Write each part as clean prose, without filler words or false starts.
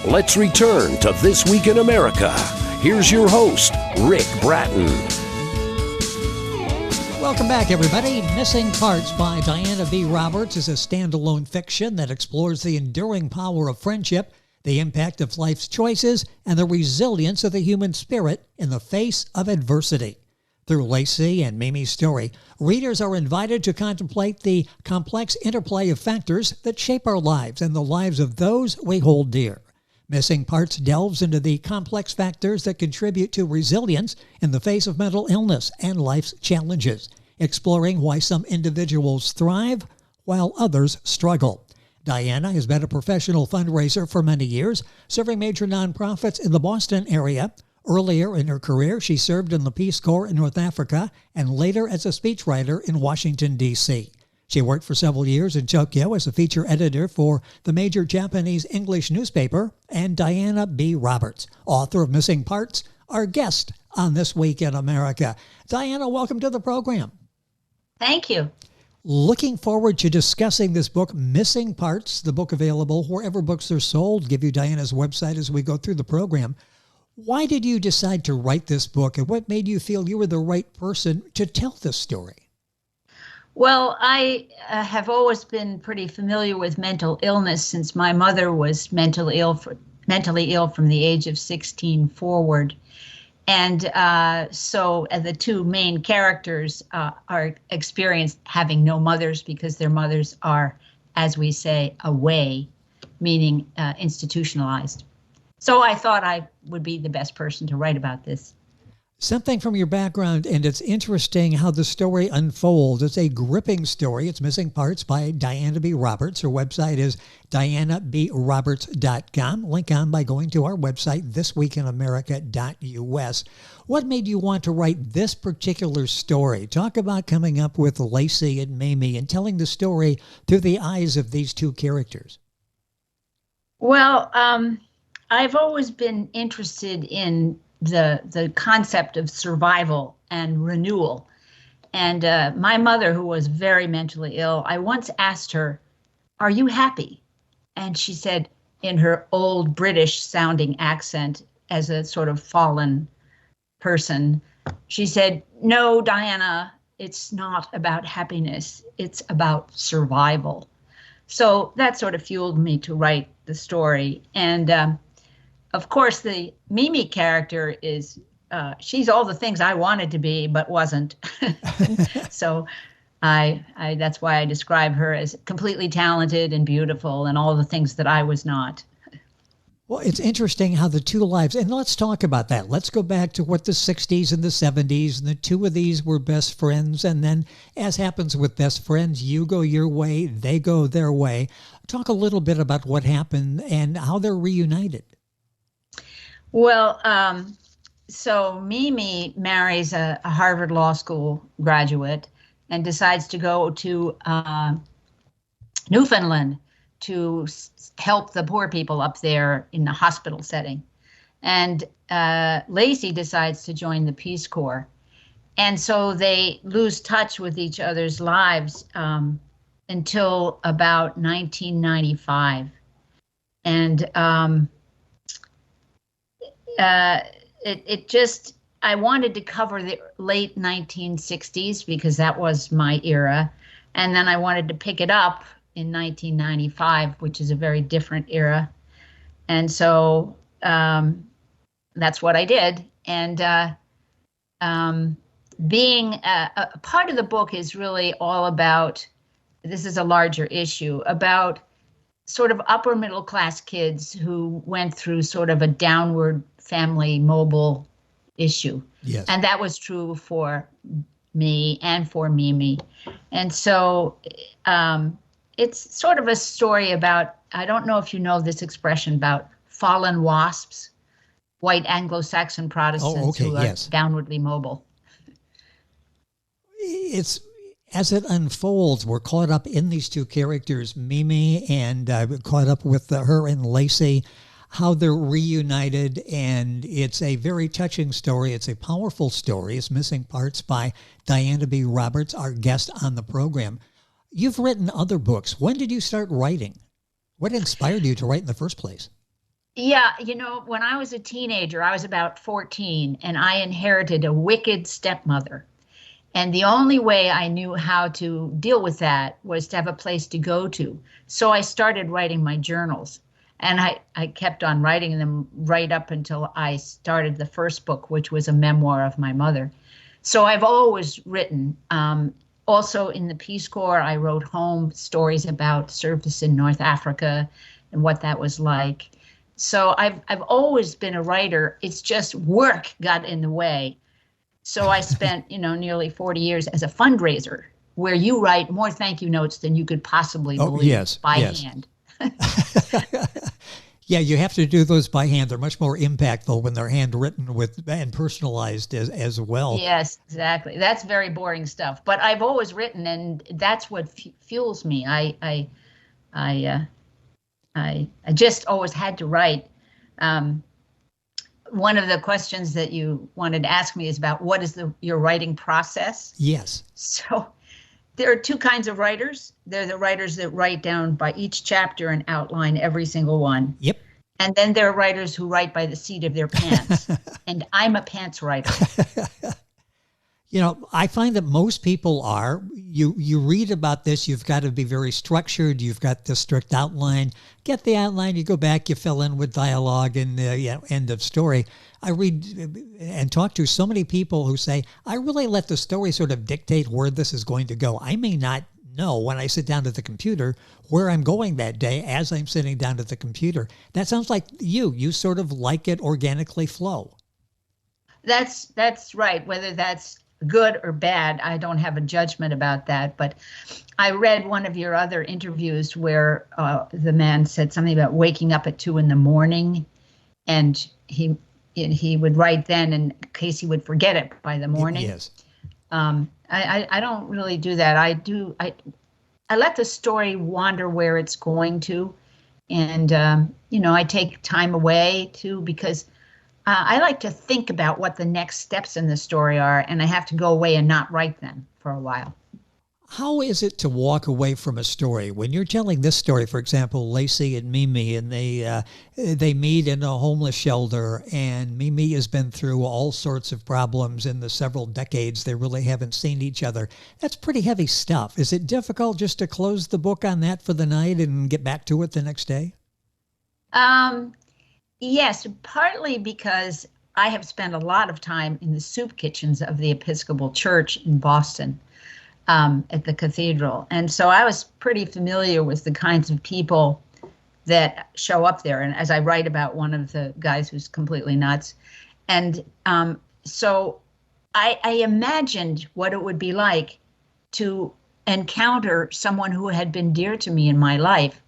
Let's return to This Week in America. Here's your host, Rick Bratton. Welcome back, everybody. Missing Parts by Diana B. Roberts is a standalone fiction that explores the enduring power of friendship, the impact of life's choices, and the resilience of the human spirit in the face of adversity. Through Lacey and Mimi's story, readers are invited to contemplate the complex interplay of factors that shape our lives and the lives of those we hold dear. Missing Parts delves into the complex factors that contribute to resilience in the face of mental illness and life's challenges, exploring why some individuals thrive while others struggle. Diana has been a professional fundraiser for many years, serving major nonprofits in the Boston area. Earlier in her career, she served in the Peace Corps in North Africa and later as a speechwriter in Washington, D.C. She worked for several years in Tokyo as a feature editor for the major Japanese English newspaper, and Diana B. Roberts, author of Missing Parts, our guest on This Week in America. Diana, welcome to the program. Thank you. Looking forward to discussing this book, Missing Parts, the book available wherever books are sold. Give you Diana's website as we go through the program. Why did you decide to write this book, and what made you feel you were the right person to tell this story? Well, I have always been pretty familiar with mental illness since my mother was mentally ill from the age of 16 forward. And so the two main characters are experienced having no mothers because their mothers are, as we say, away, meaning institutionalized. So I thought I would be the best person to write about this. Something from your background, and it's interesting how the story unfolds. It's a gripping story. It's Missing Parts by Diana B. Roberts. Her website is dianabroberts.com. Link on by going to our website, thisweekinamerica.us. What made you want to write this particular story? Talk about coming up with Lacey and Mimi and telling the story through the eyes of these two characters. Well, I've always been interested in the concept of survival and renewal. And my mother, who was very mentally ill, I once asked her, "Are you happy?" And she said, in her old British sounding accent, as a sort of fallen person, she said, "No, Diana, it's not about happiness. It's about survival." So that sort of fueled me to write the story. And of course, the Mimi character is, she's all the things I wanted to be, but wasn't. So I that's why I describe her as completely talented and beautiful and all the things that I was not. Well, it's interesting how the two lives, and let's talk about that. Let's go back to what the 60s and the 70s, and the two of these were best friends. And then, as happens with best friends, you go your way, they go their way. Talk a little bit about what happened and how they're reunited. Well, so Mimi marries a Harvard Law School graduate and decides to go to Newfoundland to help the poor people up there in the hospital setting. And Lacey decides to join the Peace Corps. And so they lose touch with each other's lives until about 1995. And I wanted to cover the late 1960s because that was my era. And then I wanted to pick it up in 1995, which is a very different era. And so that's what I did. And being a part of the book is really all about, this is a larger issue, about sort of upper middle class kids who went through sort of a downward family mobile issue. Yes. And that was true for me and for Mimi. And so it's sort of a story about, I don't know if you know this expression, about fallen wasps, white Anglo-Saxon Protestants who are downwardly mobile. It's, as it unfolds, we're caught up in these two characters, Mimi, and caught up with her and Lacey, how they're reunited, and it's a very touching story. It's a powerful story. It's Missing Parts by Diana B. Roberts, our guest on the program. You've written other books. When did you start writing? What inspired you to write in the first place? Yeah, when I was a teenager, I was about 14, and I inherited a wicked stepmother. And the only way I knew how to deal with that was to have a place to go to. So I started writing my journals. And I kept on writing them right up until I started the first book, which was a memoir of my mother. So I've always written. Also in the Peace Corps, I wrote home stories about service in North Africa and what that was like. So I've always been a writer. It's just work got in the way. So I spent, nearly 40 years as a fundraiser, where you write more thank you notes than you could possibly believe by hand. Yeah, you have to do those by hand. They're much more impactful when they're handwritten and personalized as well. Yes, exactly. That's very boring stuff. But I've always written, and that's what fuels me. I just always had to write. One of the questions that you wanted to ask me is about what is your writing process? Yes. So there are two kinds of writers. They're the writers that write down by each chapter and outline every single one. Yep. And then there are writers who write by the seat of their pants. And I'm a pants writer. I find that most people are. You read about this, you've got to be very structured. You've got the strict outline. Get the outline, you go back, you fill in with dialogue, and end of story. I read and talk to so many people who say, I really let the story sort of dictate where this is going to go. I may not know when I sit down to the computer where I'm going that day as I'm sitting down to the computer. That sounds like you sort of like it organically flow. That's right. Whether that's good or bad, I don't have a judgment about that. But I read one of your other interviews where the man said something about waking up at 2 a.m, and he would write then in case he would forget it by the morning. Yes. I don't really do that. I let the story wander where it's going to, and I take time away too, because I like to think about what the next steps in the story are, and I have to go away and not write them for a while. How is it to walk away from a story? When you're telling this story, for example, Lacey and Mimi, and they meet in a homeless shelter, and Mimi has been through all sorts of problems in the several decades they really haven't seen each other. That's pretty heavy stuff. Is it difficult just to close the book on that for the night and get back to it the next day? Yes, partly because I have spent a lot of time in the soup kitchens of the Episcopal Church in Boston, at the cathedral. And so I was pretty familiar with the kinds of people that show up there. And as I write about one of the guys who's completely nuts. And so I imagined what it would be like to encounter someone who had been dear to me in my life,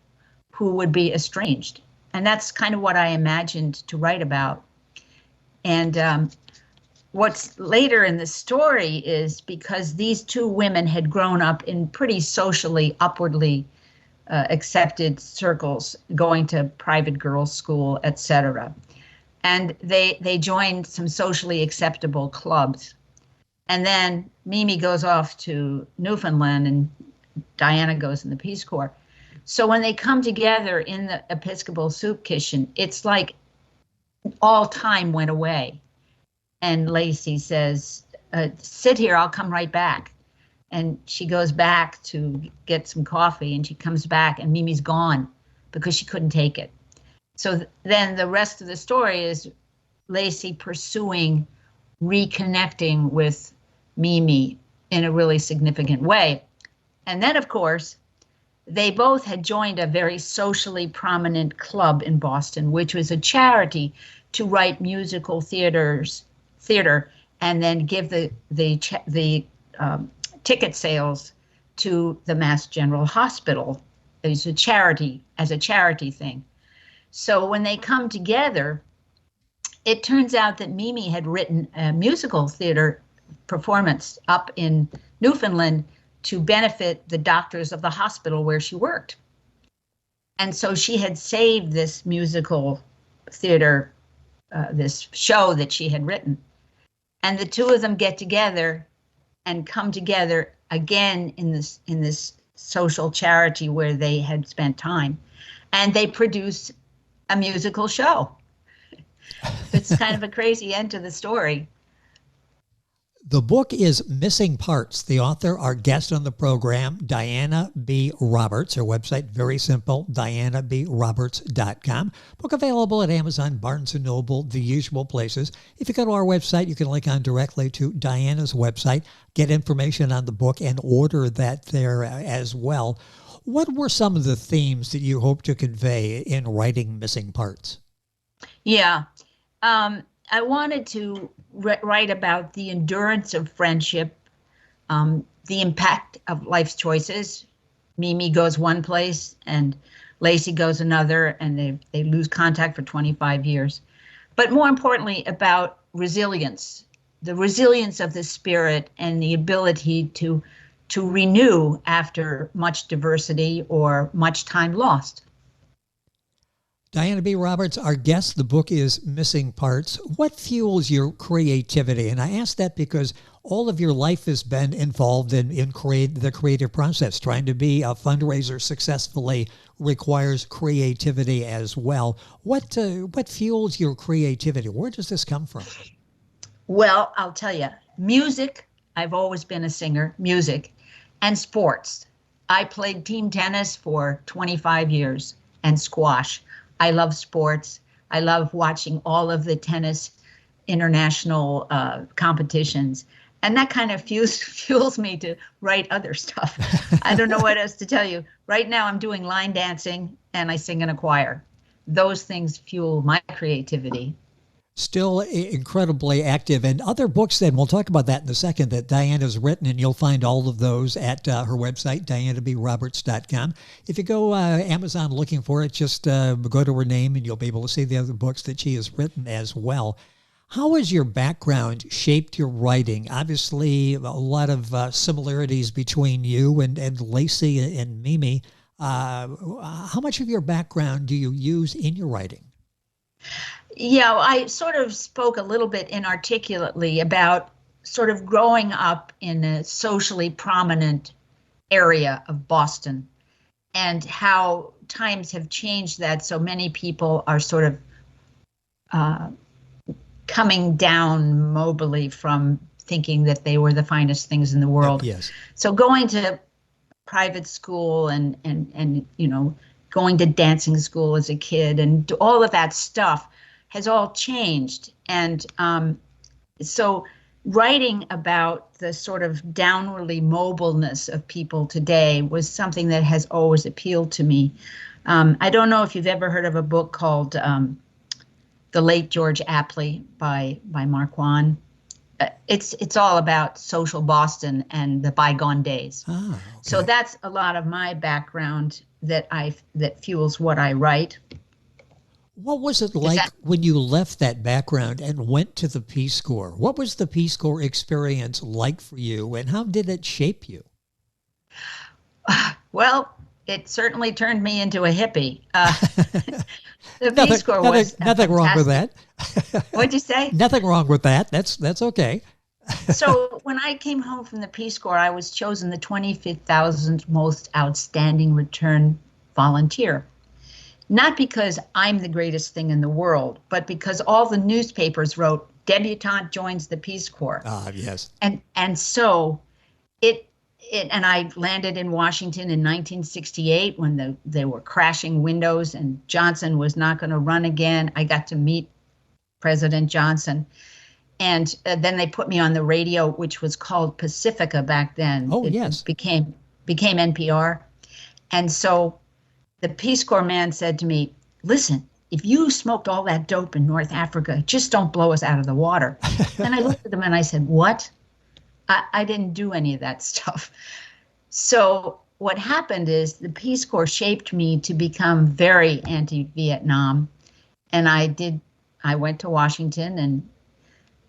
who would be estranged. And that's kind of what I imagined to write about. And what's later in the story is because these two women had grown up in pretty socially, upwardly accepted circles, going to private girls' school, etc. And they joined some socially acceptable clubs. And then Mimi goes off to Newfoundland and Diana goes in the Peace Corps. So when they come together in the Episcopal soup kitchen, it's like all time went away. And Lacey says, sit here, I'll come right back. And she goes back to get some coffee, and she comes back and Mimi's gone because she couldn't take it. So then the rest of the story is Lacey pursuing reconnecting with Mimi in a really significant way. And then, of course, they both had joined a very socially prominent club in Boston, which was a charity to write musical theater and then give the ticket sales to the Mass General Hospital as a charity thing. So when they come together, it turns out that Mimi had written a musical theater performance up in Newfoundland to benefit the doctors of the hospital where she worked. And so she had saved this musical theater, this show that she had written. And the two of them get together and come together again in this social charity where they had spent time. And they produce a musical show. It's kind of a crazy end to the story. The book is Missing Parts. The author, our guest on the program, Diana B. Roberts. Her website, very simple, dianabroberts.com. Book available at Amazon, Barnes & Noble, the usual places. If you go to our website, you can link on directly to Diana's website, get information on the book, and order that there as well. What were some of the themes that you hope to convey in writing Missing Parts? Yeah. I wanted to write about the endurance of friendship, the impact of life's choices. Mimi goes one place and Lacey goes another, and they lose contact for 25 years. But more importantly, about resilience, the resilience of the spirit and the ability to renew after much diversity or much time lost. Diana B. Roberts, our guest. The book is Missing Parts. What fuels your creativity? And I ask that because all of your life has been involved in the creative process. Trying to be a fundraiser successfully requires creativity as well. What fuels your creativity? Where does this come from? Well, I'll tell you, music. I've always been a singer, music, and sports. I played team tennis for 25 years and squash. I love sports. I love watching all of the tennis international competitions. And that kind of fuels me to write other stuff. I don't know what else to tell you. Right now I'm doing line dancing and I sing in a choir. Those things fuel my creativity. Still incredibly active. And other books then, we'll talk about that in a second, that Diana's written, and you'll find all of those at her website, dianabroberts.com. If you go Amazon looking for it, just go to her name and you'll be able to see the other books that she has written as well. How has your background shaped your writing? Obviously, a lot of similarities between you and Lacey and Mimi. How much of your background do you use in your writing? Yeah, I sort of spoke a little bit inarticulately about sort of growing up in a socially prominent area of Boston and how times have changed that so many people are sort of coming down mobily from thinking that they were the finest things in the world. Yes. So going to private school and you know, going to dancing school as a kid and all of that stuff has all changed. And so writing about the sort of downwardly mobileness of people today was something that has always appealed to me. I don't know if you've ever heard of a book called The Late George Apley by Marquand. It's all about social Boston and the bygone days. Ah, okay. So that's a lot of my background that fuels what I write. What was it like when you left that background and went to the Peace Corps? What was the Peace Corps experience like for you, and how did it shape you? Well, it certainly turned me into a hippie. The Peace Corps was nothing wrong with that. What'd you say? Nothing wrong with that. That's okay. So when I came home from the Peace Corps, I was chosen the 25,000th most outstanding return volunteer. Not because I'm the greatest thing in the world, but because all the newspapers wrote, debutante joins the Peace Corps. Ah, yes. And so and I landed in Washington in 1968 when they were crashing windows and Johnson was not going to run again. I got to meet President Johnson. And then they put me on the radio, which was called Pacifica back then. Oh, yes. It became NPR. And so the Peace Corps man said to me, listen, if you smoked all that dope in North Africa, just don't blow us out of the water. And I looked at him and I said, what? I didn't do any of that stuff. So what happened is the Peace Corps shaped me to become very anti-Vietnam. And I went to Washington and,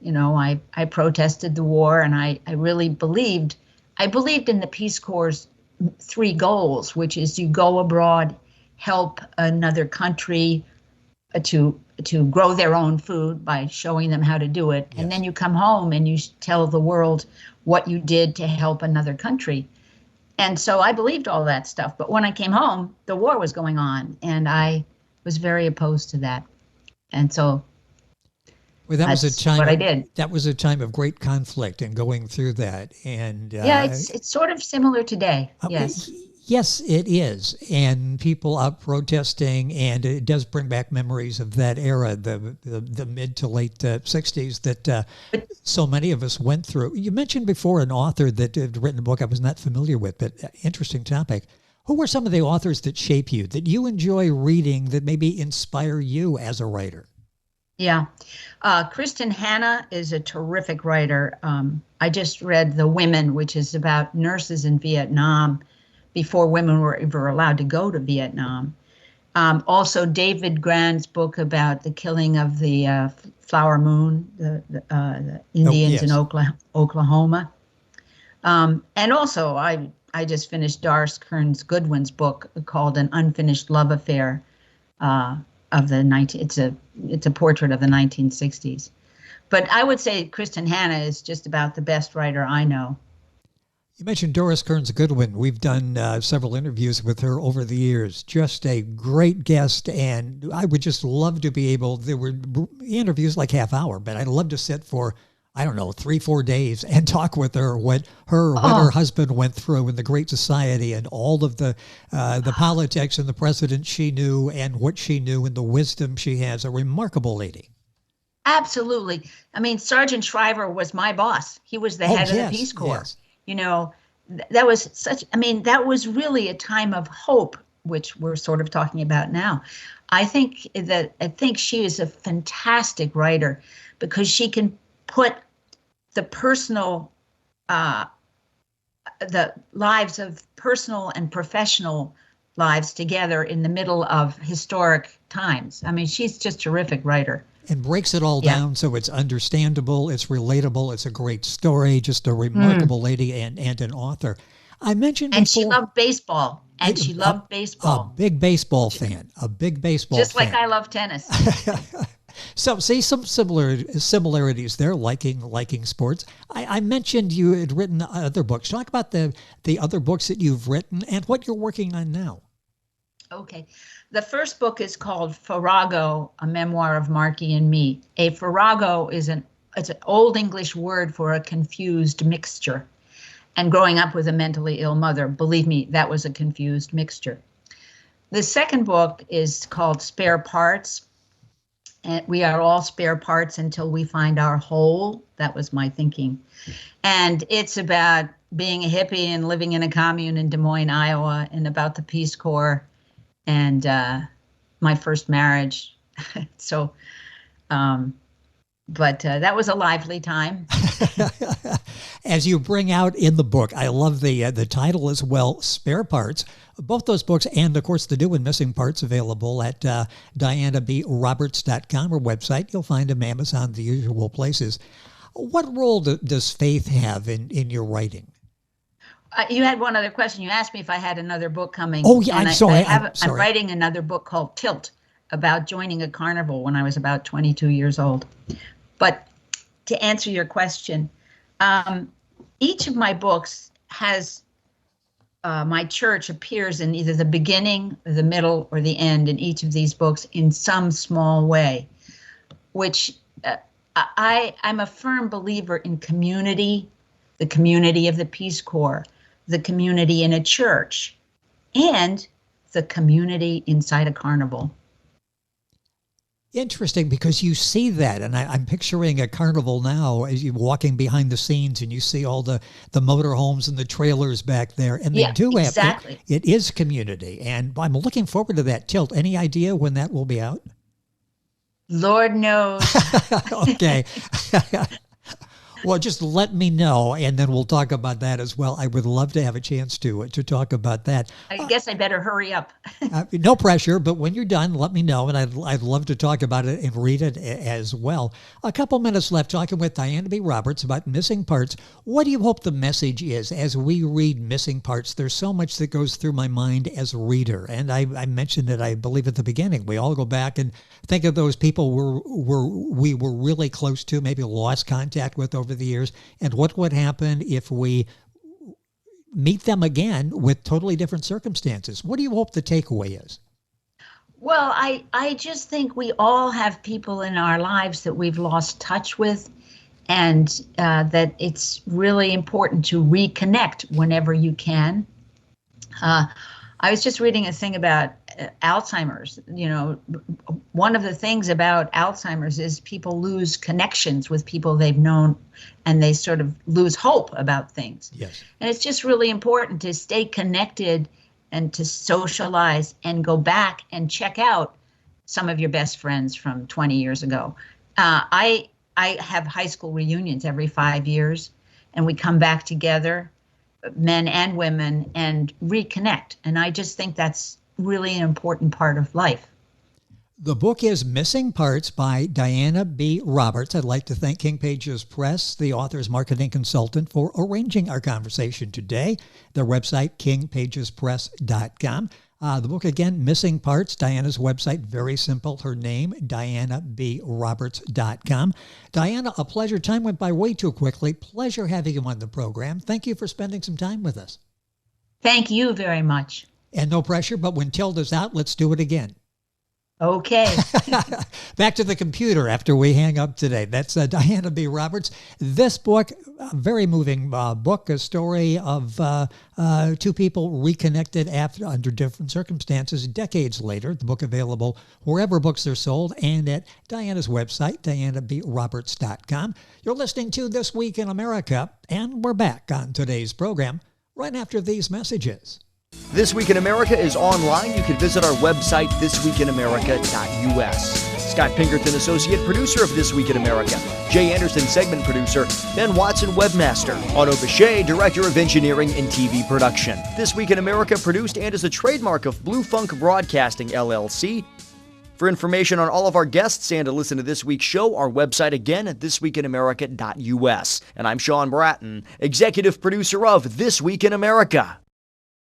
you know, I protested the war, and I really believed in the Peace Corps' three goals, which is you go abroad, help another country to grow their own food by showing them how to do it. Yes. And then you come home and you tell the world what you did to help another country. And so I believed all that stuff. But when I came home, the war was going on, and I was very opposed to that. And so well, that was a time what I did. That was a time of great conflict and going through that. And yeah, it's sort of similar today. Yes. Yes, it is. And people out protesting, and it does bring back memories of that era, the mid to late 60s that so many of us went through. You mentioned before an author that had written a book I was not familiar with, but interesting topic. Who were some of the authors that shape you, that you enjoy reading, that maybe inspire you as a writer? Yeah. Kristen Hanna is a terrific writer. I just read The Women, which is about nurses in Vietnam before women were ever allowed to go to Vietnam. Also, David Grand's book about the killing of the Flower Moon, the Indians in Oklahoma. And also, I just finished Doris Kearns Goodwin's book called An Unfinished Love Affair of the it's a portrait of the 1960s. But I would say Kristen Hanna is just about the best writer I know. You mentioned Doris Kearns Goodwin. We've done several interviews with her over the years. Just a great guest, and I would just love to be able, there were interviews like half hour, but I'd love to sit for, I don't know, 3-4 days and talk with her what her husband went through in the Great Society and all of the politics and the president she knew and what she knew and the wisdom she has. A remarkable lady. Absolutely. I mean, Sergeant Shriver was my boss. He was the head of the Peace Corps. Yes. You know, that was that was really a time of hope, which we're sort of talking about now. I think she is a fantastic writer because she can put the personal, the lives of personal and professional lives together in the middle of historic times. I mean, she's just a terrific writer. And breaks it all down so it's understandable, it's relatable, it's a great story, just a remarkable lady and an author. I mentioned before, and she loved baseball. And she loved baseball. A big baseball fan. A big baseball just fan. Just like I love tennis. So see some similarities there, liking sports. I mentioned you had written other books. Talk about the other books that you've written and what you're working on now. Okay. The first book is called Farago, a memoir of Marky and me. A Farago is it's an old English word for a confused mixture. And growing up with a mentally ill mother, believe me, that was a confused mixture. The second book is called Spare Parts. And we are all spare parts until we find our whole. That was my thinking. And it's about being a hippie and living in a commune in Des Moines, Iowa, and about the Peace Corps and my first marriage. But that was a lively time. As you bring out in the book, I love the title as well, Spare Parts. Both those books and, of course, the new and missing parts available at DianaBRoberts.com, or website. You'll find them Amazon, the usual places. What role does faith have in your writing? You had one other question. You asked me if I had another book coming. Oh, yeah, I'm sorry. I'm writing another book called Tilt, about joining a carnival when I was about 22 years old. But to answer your question, each of my books has, my church appears in either the beginning, the middle, or the end in each of these books in some small way, which I'm a firm believer in community, the community of the Peace Corps, the community in a church, and the community inside a carnival. Interesting, because you see that, and I'm picturing a carnival now as you're walking behind the scenes and you see all the motorhomes and the trailers back there, and they do have, it is community, and I'm looking forward to that Tilt. Any idea when that will be out? Lord knows. Okay. Well, just let me know, and then we'll talk about that as well. I would love to have a chance to talk about that. I guess I better hurry up. No pressure, but when you're done, let me know, and I'd love to talk about it and read it as well. A couple minutes left talking with Diana B. Roberts about missing parts. What do you hope the message is as we read Missing Parts? There's so much that goes through my mind as a reader, and I mentioned it, I believe, at the beginning. We all go back and think of those people we were really close to, maybe lost contact with over the years, and what would happen if we meet them again with totally different circumstances. What do you hope the takeaway is? Well, I just think we all have people in our lives that we've lost touch with, and that it's really important to reconnect whenever you can. I was just reading a thing about Alzheimer's. You know, one of the things about Alzheimer's is people lose connections with people they've known, and they sort of lose hope about things. Yes. And it's just really important to stay connected and to socialize and go back and check out some of your best friends from 20 years ago. I have high school reunions every 5 years, and we come back together, men and women, and reconnect. And I just think that's really an important part of life. The book is Missing Parts by Diana B. Roberts. I'd like to thank King Pages Press, the author's marketing consultant, for arranging our conversation today. Their website, kingpagespress.com. The book again, Missing Parts, Diana's website, very simple. Her name, dianabroberts.com. Diana, a pleasure. Time went by way too quickly. Pleasure having you on the program. Thank you for spending some time with us. Thank you very much. And no pressure, but when Tilda's out, let's do it again. Okay. Back to the computer after we hang up today. That's Diana B. Roberts. This book, a very moving book, a story of two people reconnected under different circumstances decades later. The book available wherever books are sold and at Diana's website, dianabroberts.com. You're listening to This Week in America, and we're back on today's program right after these messages. This Week in America is online. You can visit our website, thisweekinamerica.us. Scott Pinkerton, Associate Producer of This Week in America. Jay Anderson, Segment Producer. Ben Watson, Webmaster. Otto Bechet, Director of Engineering and TV Production. This Week in America produced and is a trademark of Blue Funk Broadcasting, LLC. For information on all of our guests and to listen to this week's show, our website again at thisweekinamerica.us. And I'm Sean Bratton, Executive Producer of This Week in America.